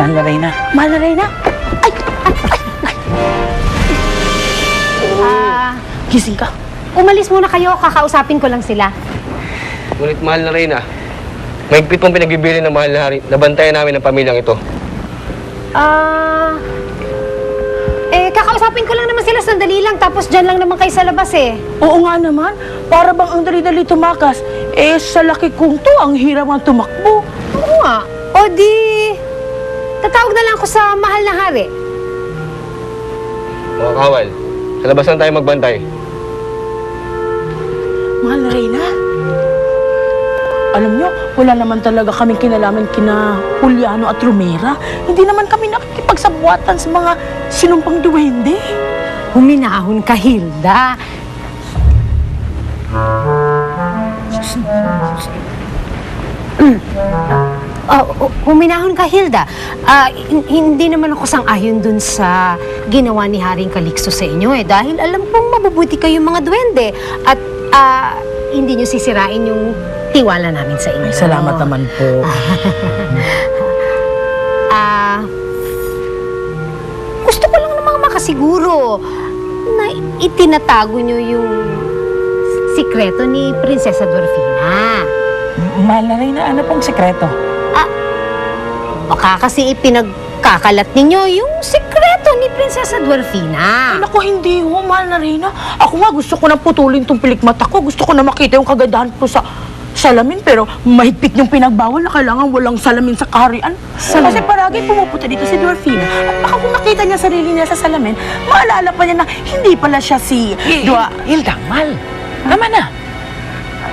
Mahal na Reyna. Mahal na Reyna. Ay! Gising ka. Umalis muna kayo, kakausapin ko lang sila. Ngunit mahal na Reyna, mahigpit pong pinagbibili ng mahal na hari, nabantayan namin ang pamilyang ito. Kakausapin ko lang naman sila, sandali lang, tapos dyan lang naman kayo sa labas eh. Oo nga naman. Para bang ang dali-dali tumakas. Sa laki kong to, ang hirap ang tumakbo. Oo nga. O di, tatawag na lang ako sa mahal na hari. Mga kawal, sa labas lang tayo magbantay. Mahal na Reyna. Alam nyo, wala naman talaga kaming kinalaman kina Juliano at Romera. Hindi naman kami nakikipagsabuatan sa mga sinumpang duwende. Huminahon ka, Hilda. Huminahon ka, Hilda. Hindi naman ako sang-ayon dun sa ginawa ni Haring Calixto sa inyo eh. Dahil alam kong mabubuti kayong mga duwende. At hindi nyo sisirain yung tiwala namin sa inyo. Ay, salamat naman po. Gusto ko lang namang makasiguro na itinatago nyo yung sikreto ni Prinsesa Dorfina. Mahal na Reyna, ano pong sekreto? Baka kasi ipinagkakalat ninyo yung sikreto ni Prinsesa Dorfina. Naku, hindi ho, mahal na Reyna. Ako nga, gusto ko na putulin tong pilikmata ko. Gusto ko na makita yung kagandahan ko sa salamin, pero mahigpit yung pinagbawal na kailangan walang salamin sa kaharian. Kasi paragi pumupunta dito si Dorfina. At baka kung nakita niya sarili niya sa salamin, maalala pa niya na hindi pala siya si... Hilda, mahal. Naman na.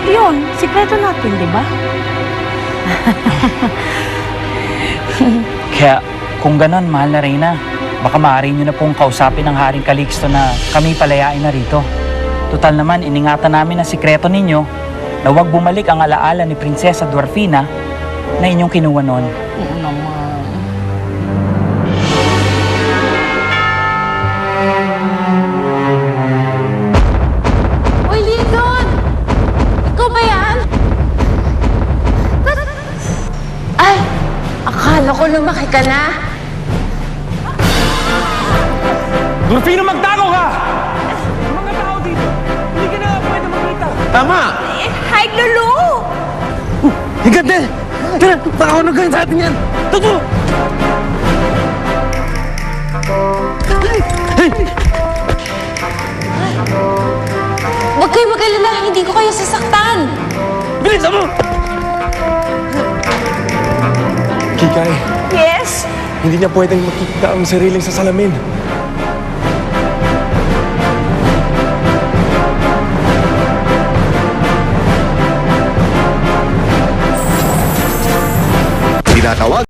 Yun, sikreto natin, di ba? Kaya, kung ganon, mahal na Reyna, baka maaari nyo na pong kausapin ng Haring Calixto na kami palayain na rito. Total naman, iningatan namin ang sikreto ninyo na huwag bumalik ang alaala ni Prinsesa Dorfina na inyong kinuha noon. Oo naman. Uy, Lyndon! Ikaw ba yan? Ay, akala ko lumaki ka na. Dorfina, magtago ka! Mga tao dito, hindi ka na pwede makita. Tama! Hi, Lulu! Higat din! Tara, baka ako nagawin sa atin yan! Tuto! Huwag kayo mag-alala, hindi ko kayo sasaktan. Bilisan mo! Kikay, Yes? hindi niya pwedeng makikita ang sariling sa salamin. Tinatawag